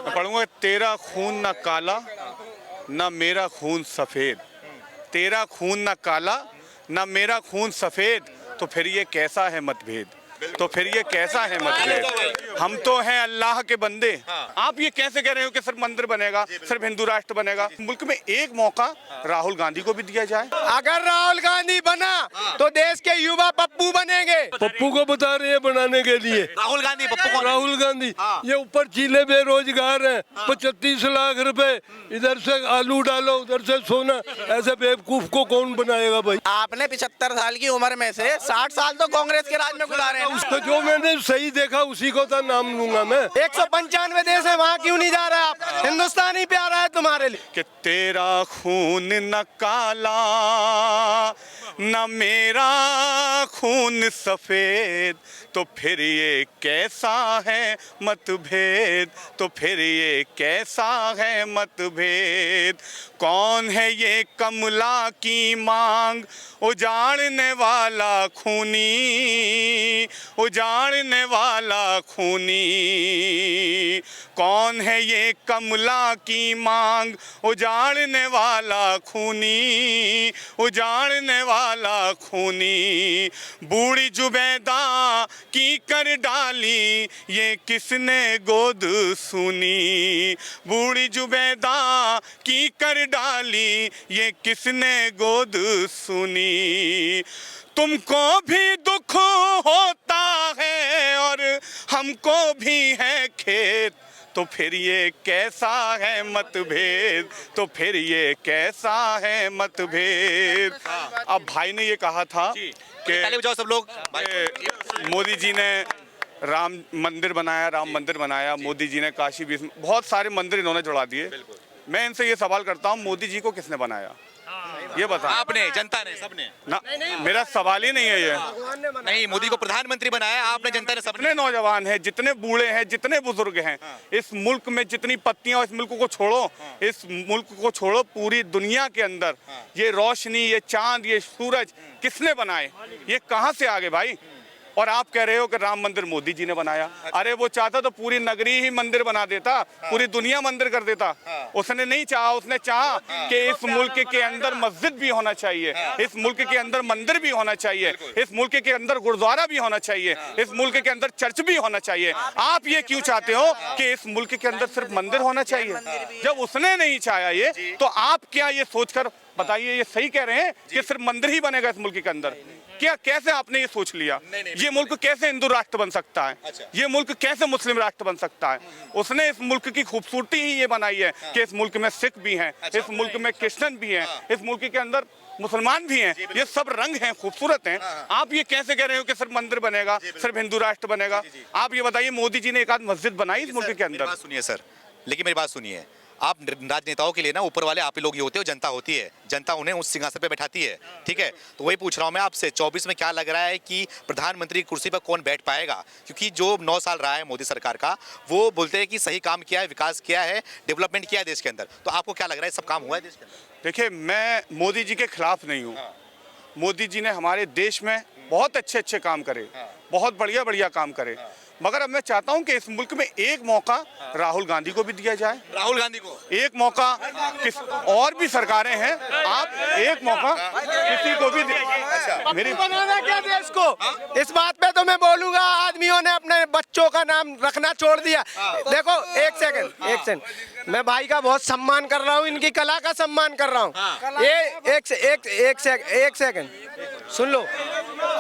मैं पढ़ूंगा, तेरा खून ना काला ना मेरा खून सफ़ेद, तेरा खून ना काला ना मेरा खून सफ़ेद, तो फिर ये कैसा है मतभेद, तो फिर ये कैसा है मतभेद। हम तो हैं अल्लाह के बंदे। आप ये कैसे कह रहे हो कि सिर्फ मंदिर बनेगा, सिर्फ हिंदू राष्ट्र बनेगा। मुल्क में एक मौका राहुल गांधी को भी दिया जाए। अगर राहुल गांधी बना तो देश के युवा पप्पू बनेंगे। पप्पू को बता रहे हैं बनाने के लिए। राहुल गांधी, पप्पू कौन? राहुल गांधी ये ऊपर चीले बेरोजगार हैं। 35 लाख रुपए, इधर से आलू डालो उधर से सोना, ऐसे बेवकूफ को कौन बनाएगा भाई। आपने 75 साल की उम्र में से 60 साल तो कांग्रेस के राज में गुजारे हैं। उसको जो मैंने सही देखा उसी को तो नाम लूंगा मैं। 195 देश है, वहाँ क्यों नहीं जा रहे आप? हिंदुस्तान ही प्यारा है तुम्हारे लिए। कि तेरा खून न काला न मेरा खून सफ़ेद, तो फिर ये कैसा है मतभेद, तो फिर ये कैसा है मतभेद। कौन है ये कमला की मांग उजाड़ने वाला खूनी, उजाड़ने वाला खूनी। कौन है ये कमला की मांग उजाड़ने वाला खूनी, उजाड़ने वाला खूनी। बूढ़ी जुबैदा की कर डाली ये किसने गोद सुनी, बूढ़ी जुबैदा की कर डाली ये किसने गोद सुनी। तुमको भी दुख होता है और हमको भी है खेद, तो फिर ये कैसा है मतभेद, तो फिर ये कैसा है मतभेद। अब भाई ने ये कहा था कि सब लोग मोदी जी ने राम मंदिर बनाया, राम मंदिर बनाया, मोदी जी ने काशी भी, बहुत सारे मंदिर इन्होंने जुड़ा दिए। मैं इनसे ये सवाल करता हूँ, मोदी जी को किसने बनाया ये बता। आपने, जनता ने, सबने ना, मेरा सवाल ही नहीं है ये। नहीं, मोदी को प्रधानमंत्री बनाया आपने, जनता ने, सबने। जितने नौजवान हैं, जितने बूढ़े हैं, जितने बुजुर्ग हैं, इस मुल्क में जितनी पत्तियां, इस मुल्क को छोड़ो, इस मुल्क को छोड़ो, पूरी दुनिया के अंदर ये रोशनी, ये चांद, ये सूरज किसने बनाए, ये कहां से आ गए भाई। और आप कह रहे हो कि राम मंदिर मोदी जी ने बनाया। अरे वो चाहता तो पूरी नगरी ही मंदिर बना देता, पूरी दुनिया मंदिर कर देता। उसने नहीं चाहा, उसने चाहा कि इस मुल्क के अंदर मस्जिद भी होना चाहिए, इस मुल्क के अंदर मंदिर भी होना चाहिए, इस मुल्क के अंदर गुरुद्वारा भी होना चाहिए, इस मुल्क के अंदर चर्च भी होना चाहिए। आप ये क्यों चाहते हो कि इस मुल्क के अंदर सिर्फ मंदिर होना चाहिए? जब उसने नहीं चाहा ये, तो आप क्या ये सोचकर बताइए, ये सही कह रहे हैं कि सिर्फ मंदिर ही बनेगा इस मुल्क के अंदर? क्या, कैसे आपने ये सोच लिया? ये मुल्क कैसे हिंदू राष्ट्र बन सकता है? ये मुल्क कैसे मुस्लिम राष्ट्र बन सकता है? उसने इस मुल्क की खूबसूरती ही ये बनाई है कि इस मुल्क में सिख भी हैं, इस मुल्क में क्रिश्चियन भी हैं, इस मुल्क के अंदर मुसलमान भी हैं। ये सब रंग हैं, खूबसूरत हैं। आप ये कैसे कह रहे हो कि सिर्फ मंदिर बनेगा, सिर्फ हिंदू राष्ट्र बनेगा? आप ये बताइए, मोदी जी ने एक आध मस्जिद बनाई इस मुल्क के अंदर? सुनिए सर, लेकिन मेरी बात सुनिए, आप राजनेताओं के लिए ना ऊपर वाले आप ही लोग ही होते हो, जनता होती है, जनता उन्हें उस सिंहासन पे बैठाती है, ठीक है? तो वही पूछ रहा हूँ मैं आपसे, 24 में क्या लग रहा है कि प्रधानमंत्री की कुर्सी पर कौन बैठ पाएगा? क्योंकि जो 9 साल रहा है मोदी सरकार का, वो बोलते हैं कि सही काम किया है, विकास किया है, डेवलपमेंट किया है देश के अंदर। तो आपको क्या लग रहा है, सब काम हुआ है देश के अंदर? देखिए, मैं मोदी जी के खिलाफ नहीं हूँ। मोदी जी ने हमारे देश में बहुत अच्छे अच्छे काम करे, बहुत बढ़िया बढ़िया काम करे, मगर अब मैं चाहता हूं कि इस मुल्क में एक मौका राहुल गांधी को भी दिया जाए। राहुल गांधी को एक मौका, किस और भी सरकारें हैं, आप एक मौका किसी को भी मेरी बनाना क्या देश को? इस बात पे तो मैं बोलूंगा, आदमियों ने अपने बच्चों का नाम रखना छोड़ दिया। देखो, एक सेकंड, मैं भाई का बहुत सम्मान कर रहा हूँ, इनकी कला का सम्मान कर रहा हूँ। ये एक सेकंड सुन लो।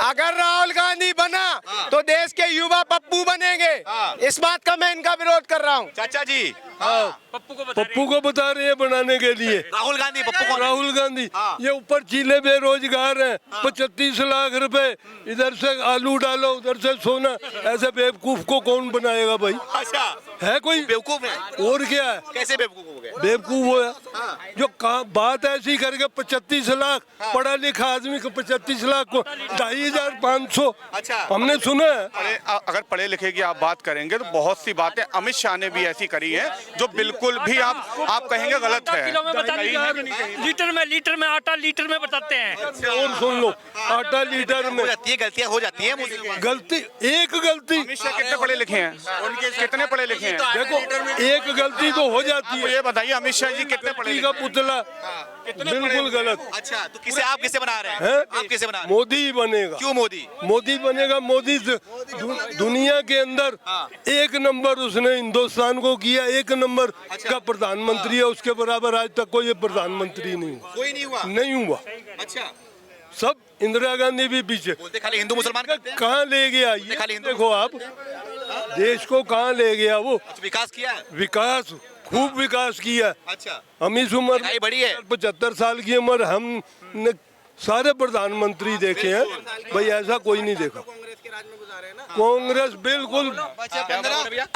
अगर राहुल गांधी बना तो देश के युवा पप्पू बनेंगे। इस बात का मैं इनका विरोध कर रहा हूँ। चाचा जी, पप्पू को बता रहे हैं बनाने के लिए। राहुल गांधी, पप्पू कौन? राहुल गांधी ये ऊपर चीले बेरोजगार हैं। 35 लाख रुपए, इधर से आलू डालो उधर से सोना, ऐसे बेवकूफ को कौन बनाएगा भाई? अच्छा, है कोई बेवकूफ है? और क्या है? कैसे बेवकूफ हो गए? बेवकूफ हो जो बात ऐसी करके 35 लाख पढ़ा लिखा आदमी को 35 लाख को 2500। अच्छा, हमने सुन सुना है। अगर पढ़े लिखे की आप बात करेंगे तो बहुत सी बातें अमित शाह ने भी ऐसी करी है जो बिल्कुल भी आप कहेंगे गलत है। किलो में बता लीटर में आटा लीटर में बताते हैं। और सुन लो, आटा लीटर में हो जाती है, गलतियां हो जाती हैं। गलती, एक गलती, अमित शाह कितने पढ़े लिखे हैं? कितने पढ़े लिखे हैं? देखो एक गलती तो हो जाती तो है। ये बताइए अमित शाह जी कितने पढ़े व्यक्ति लिखे का पुतला बिल्कुल गलत। अच्छा, तो किसे आप किसे बना रहे हैं? हैं? आप किसे बना रहे हैं? मोदी ही बनेगा। क्यों मोदी? मोदी बनेगा। मोदी दुनिया के अंदर एक नंबर उसने हिंदुस्तान को किया, एक नंबर का प्रधानमंत्री है। उसके बराबर आज तक कोई प्रधानमंत्री नहीं हुआ। कोई नहीं हुआ। नहीं हुआ। अच्छा, सब इंदिरा गांधी भी पीछे। बोलते खाली हिंदू मुसलमान करते हैं। कहाँ ले गया ये खाली हिंदू- देखो आप, देश को कहाँ ले गया वो। अच्छा, विकास किया है। विकास, खूब विकास किया। अच्छा, हम इस उम्र महंगाई बढ़ी है। 75 साल की उम्र हमने सारे प्रधानमंत्री देखे हैं भाई, ऐसा कोई नहीं देखा। कांग्रेस बिल्कुल।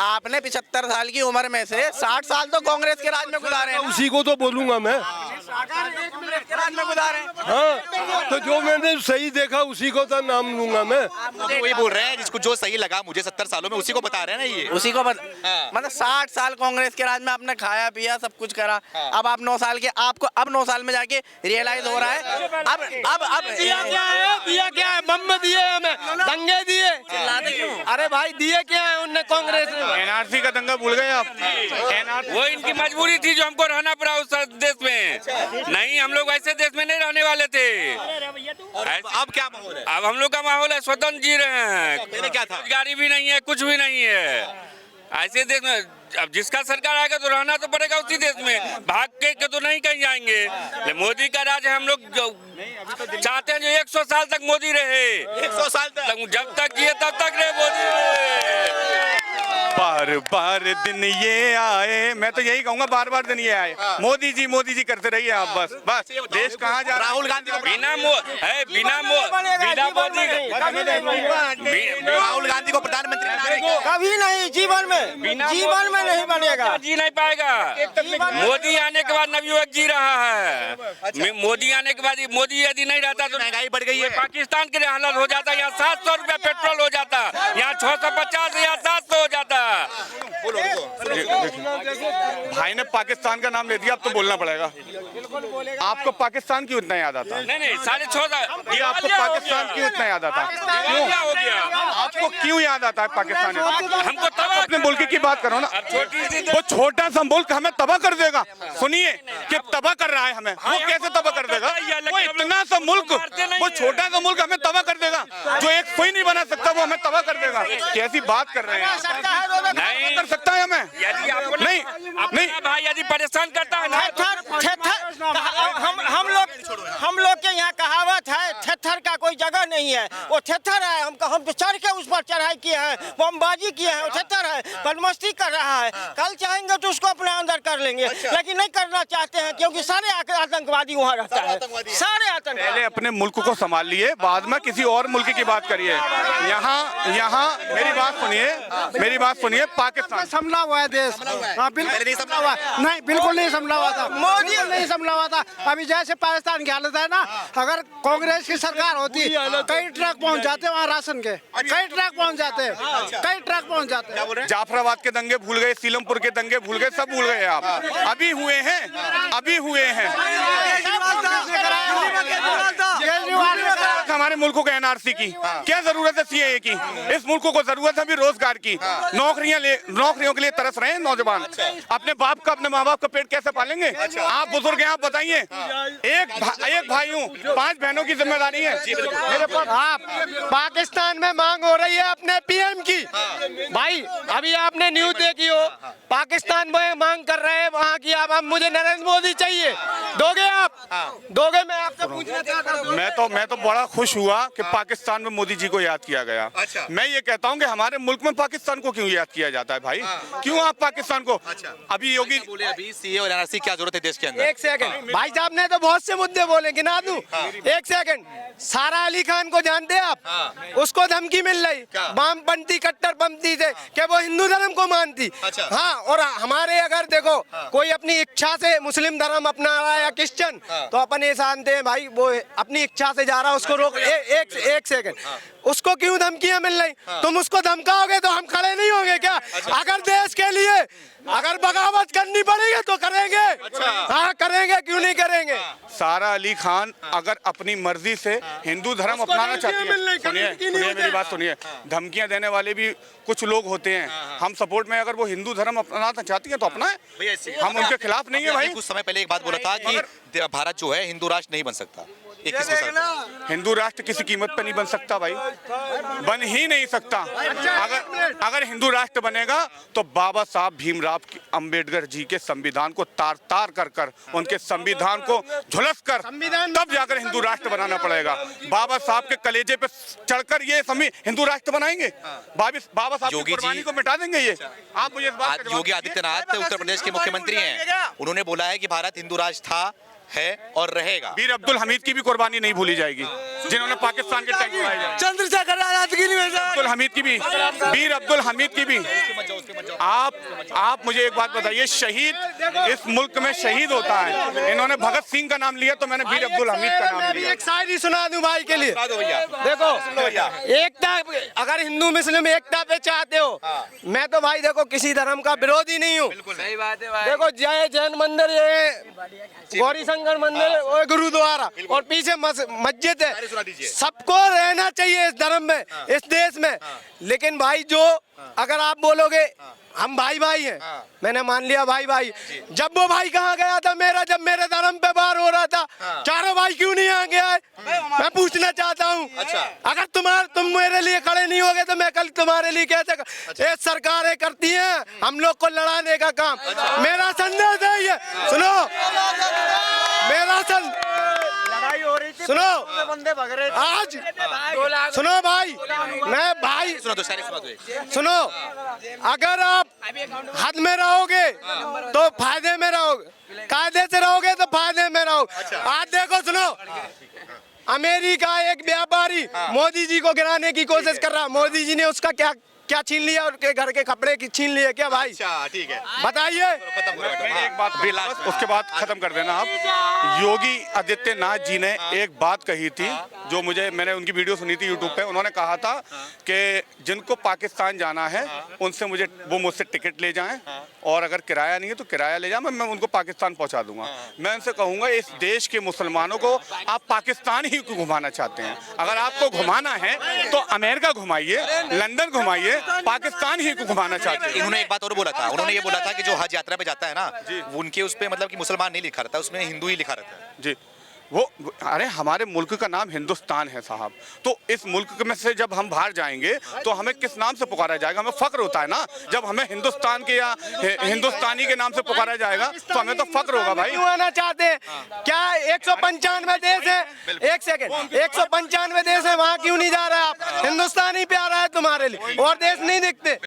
आपने 75 साल की उम्र में से 60 साल तो कांग्रेस के राज में गुजारे हैं। उसी को तो बोलूंगा मैं। के राज में गुजारे हैं। हाँ, तो जो मैंने सही देखा उसी को तो नाम लूंगा मैं। तो वही बोल रहे हैं, जिसको जो सही लगा मुझे 70 सालों में, उसी को बता रहे हैं ना ये। उसी को मतलब 60 साल कांग्रेस के राज में आपने खाया पिया सब कुछ करा। अब आप 9 साल के, आपको अब 9 साल में जाके रियलाइज हो रहा है। अब दिया क्या है? बम दिए हमें, दंगे दिए। अरे भाई दिए क्या है उनने कांग्रेस ने? एनआरसी का दंगा भूल गए आप? एनआरसी वो इनकी मजबूरी थी जो हमको रहना पड़ा उस देश में। नहीं, हम लोग ऐसे देश में नहीं रहने वाले थे। अब क्या माहौल है? अब हम लोग का माहौल है, स्वतंत्र जी रहे हैं। पहले क्या था? रोजगारी भी नहीं है, कुछ भी नहीं है ऐसे देश में। अब जिसका सरकार आएगा तो रहना तो पड़ेगा उसी देश में, भाग के तो नहीं कहीं जाएंगे। लेकिन मोदी का राज है, हम लोग चाहते हैं जो 100 साल तक मोदी रहे। 100 साल तक? जब तक जिए तब तक रहे मोदी रहे। बार बार दिन ये आए, मैं तो यही कहूंगा बार बार दिन ये आए। मोदी जी करते रहिए आप, बस देश कहाँ जा रहा है? राहुल गांधी को बिना मोदी राहुल गांधी को प्रधानमंत्री बनाने कभी नहीं, जीवन में नहीं बनेगा। जी नहीं पाएगा। मोदी आने के बाद नवयुवक जी रहा है। मोदी आने के बाद मोदी यदि नहीं रहता तो महंगाई बढ़ गई है। पाकिस्तान के लिए हालत हो जाता। यहाँ 700 रुपया पेट्रोल हो जाता, यहाँ 650 या 700 हो जाता। भाई ने पाकिस्तान का नाम ले दिया, अब तो बोलना पड़ेगा। आपको पाकिस्तान क्यों इतना याद आता? नहीं 6.5 आपको पाकिस्तान क्यों इतना याद आता? क्यों हो गया? आपको क्यों याद आता है पाकिस्तान? हमको तबाह अपने मुल्क की बात करो ना। छोटी सी वो छोटा सा मुल्क हमें तबाह कर देगा। सुनिए कि तबाह कर रहा है हमें, वो कैसे तबाह कर देगा? वो इतना सा मुल्क, वो छोटा सा मुल्क हमें तबाह कर देगा। जो एक सुई नहीं बना सकता वो हमें तबाह कर देगा। कैसी बात कर रहे हैं? नहीं कर सकता है हमें? यदि आपको नहीं अपना भाई यदि परेशान करता है ना, हम लोग के यहाँ कहावत है, थेथर का कोई जगह नहीं है। वो थेथर है, हम चढ़ के उस पर चढ़ाई किए हैं, बमबाजी किए हैं। वो थेथर है, बदमस्ती कर रहा है। कल चाहेंगे तो उसको अपने अंदर कर लेंगे, लेकिन नहीं करना चाहते हैं क्योंकि सारे आतंकवादी वहाँ रहता है। सारे आतंकवादी। पहले अपने मुल्क को संभालिए, बाद में किसी और मुल्क की बात करिए। यहाँ मेरी बात सुनिए। पाकिस्तान संभला हुआ है देश। हाँ, बिल्कुल नहीं संभला हुआ। नहीं, बिल्कुल नहीं संभला हुआ था। मोदी नहीं संभला हुआ था। अभी जैसे पाकिस्तान की हालत है ना, अगर कांग्रेस की सरकार होती, कई ट्रक पहुंच जाते वहाँ राशन के, कई ट्रक पहुंच जाते। जाफराबाद के दंगे भूल गए, सीलमपुर के दंगे भूल गए, सब भूल गए आप। अभी हुए हैं। हमारे मुल्क को एनआरसी की क्या जरूरत है? सीएए की? इस मुल्क को जरूरत है अभी रोजगार की। नौकरियों के लिए तरस रहे हैं नौजवान। अपने माँ बाप का पेट कैसे पालेंगे? आप बुजुर्ग हैं, आप बताइए। एक भाई हूँ, 5 बहनों की जिम्मेदारी है मेरे पास। आप पाकिस्तान में मांग हो रही है अपने पीएम की। भाई अभी आपने न्यूज देखी हो, पाकिस्तान में मांग कर रहे हैं वहाँ की। आप मुझे नरेंद्र मोदी चाहिए, दोगे आप? दोगे? मैं आपसे पूछना चाहता हूँ। मैं तो बड़ा खुश हुआ कि पाकिस्तान में मोदी जी को याद किया गया। मैं ये कहता हूँ कि हमारे मुल्क में पाकिस्तान को क्यों याद किया जाता है भाई? क्यों आप पाकिस्तान को? अभी योगी बोले अभी सीए और एनआरसी क्या जरूरत है देश के अंदर? एक सेकंड, भाई साहब ने तो बहुत से मुद्दे बोले, गिना दूं? एक सेकंड, सारा अली खान को जानते हैं आप? उसको धमकी मिल रही वामपंथी कट्टरपंथी से कि वो हिंदू धर्म को मानती। हाँ, और हमारे अगर देखो कोई अपनी इच्छा से मुस्लिम धर्म अपना रहा है या क्रिश्चियन, तो अपन ये जानते हैं भाई वो अपनी इच्छा से जा रहा है, उसको रोक एक सेकंड, उसको क्यों धमकियां मिल रही? तुम उसको धमकाओगे तो हम खड़े नहीं होंगे क्या? अगर देश के लिए अगर बगावत करनी पड़ेगी तो करेंगे। हाँ करेंगे, क्यों नहीं करेंगे? सारा अली खान अगर अपनी मर्जी से हिंदू धर्म अपनाना चाहती है, सुनिए मेरी बात सुनिए, धमकियां देने वाले भी कुछ लोग होते हैं, हम सपोर्ट में, अगर वो हिंदू धर्म अपनाना चाहती है तो अपनाए, हम उनके खिलाफ नहीं है भाई। कुछ समय पहले एक बात बोला था कि भारत जो है हिंदू राष्ट्र नहीं बन सकता। हिंदू राष्ट्र किसी कीमत पे नहीं बन सकता भाई, बन ही नहीं सकता। अगर हिंदू राष्ट्र बनेगा तो बाबा साहब भीमराव अंबेडकर जी के संविधान को तार तार कर कर, उनके संविधान को झुलस कर, तब जाकर हिंदू राष्ट्र बनाना पड़ेगा। बाबा साहब के कलेजे पे चढ़कर ये हिंदू राष्ट्र बनाएंगे? बाबा साहब की कुर्बानी को मिटा देंगे ये? आप मुझे इस बात का जवाब योगी आदित्यनाथ उत्तर प्रदेश के मुख्यमंत्री हैं, उन्होंने बोला है कि भारत हिंदू राष्ट्र था, है और रहेगा। वीर अब्दुल हमीद की भी कुर्बानी नहीं भूली जाएगी, जिन्होंने पाकिस्तान के टैंक उड़ाए जाए। चंद्रशेखर आजाद की नहीं, अब्दुल हमीद की भी, वीर अब्दुल हमीद की भी। आप मुझे एक बात बताइए, शहीद इस मुल्क में शहीद होता है, इन्होंने भगत सिंह का नाम लिया तो मैंने वीर अब्दुल हमीद का नाम लिया। एक शायरी सुना दूं भाई के लिए। देखो एकता, अगर हिंदू मुस्लिम एकता पे चाहते हो, मैं तो भाई देखो किसी धर्म का विरोधी नहीं हूँ। सही बात है भाई। देखो जय जैन मंदिर, ये गौरी शंकर मंदिर और गुरुद्वारा और पीछे मस्जिद है, सबको रहना चाहिए इस धर्म में, इस देश में। लेकिन भाई जो अगर आप बोलोगे हम भाई भाई हैं, मैंने मान लिया भाई भाई, जब वो भाई कहाँ गया था मेरा, जब मेरे धर्म पे वार हो रहा था, चारों भाई क्यों नहीं आ गया है? मैं पूछना चाहता हूँ। अगर तुम मेरे लिए खड़े नहीं होगे तो मैं कल तुम्हारे लिए कैसे? ये सरकारें करती हैं हम लोग को लड़ाने का काम। मेरा संदेश है ये, सुनो मेरा लड़ाई हो रही थी, सुनो बंदे भग रहे आज, सुनो भाई, मैं भाई सुनो, अगर आप हद में रहोगे तो फायदे में रहोगे, कायदे से रहोगे तो फायदे में रहोगे। आज देखो सुनो, अमेरिका एक व्यापारी मोदी जी को गिराने की कोशिश कर रहा, मोदी जी ने उसका क्या क्या छीन लिया? उनके घर के कपड़े की छीन लिए क्या भाई? ठीक है, बताइए। एक बात उसके बाद खत्म कर देना आप। योगी आदित्यनाथ जी ने एक बात कही थी जो मैंने उनकी वीडियो सुनी थी यूट्यूब पे। उन्होंने कहा था कि जिनको पाकिस्तान जाना है उनसे वो मुझसे टिकट ले जाएं, और अगर किराया नहीं है तो किराया ले जाएं, मैं उनको पाकिस्तान पहुंचा दूंगा। मैं उनसे कहूंगा इस देश के मुसलमानों को आप पाकिस्तान ही क्यों घुमाना चाहते हैं? अगर आपको घुमाना है तो अमेरिका घुमाइए, लंदन घुमाइए, पाकिस्तान ही को घुमाना चाहते हैं। इन्होंने एक बात और बोला था, उन्होंने ये बोला था कि जो हज यात्रा पे जाता है ना, उनके उस पे मतलब कि मुसलमान नहीं लिखा रहता, उसमें हिंदू ही लिखा रहता है। जी, वो अरे हमारे मुल्क का नाम हिंदुस्तान है साहब, तो इस मुल्क में से जब हम बाहर जाएंगे तो हमें किस नाम से पुकारा जाएगा? हमें फक्र होता है ना, जब हमें हिंदुस्तान के या हिंदुस्तानी के नाम से पुकारा जाएगा तो हमें तो फक्र होगा भाई। क्यों आना चाहते हैं? क्या 195 देश है? एक सेकंड, 195 देश है, वहाँ क्यों नहीं जा रहे आप? हिंदुस्तान ही प्यारा है तुम्हारे लिए, और देश नहीं दिखते।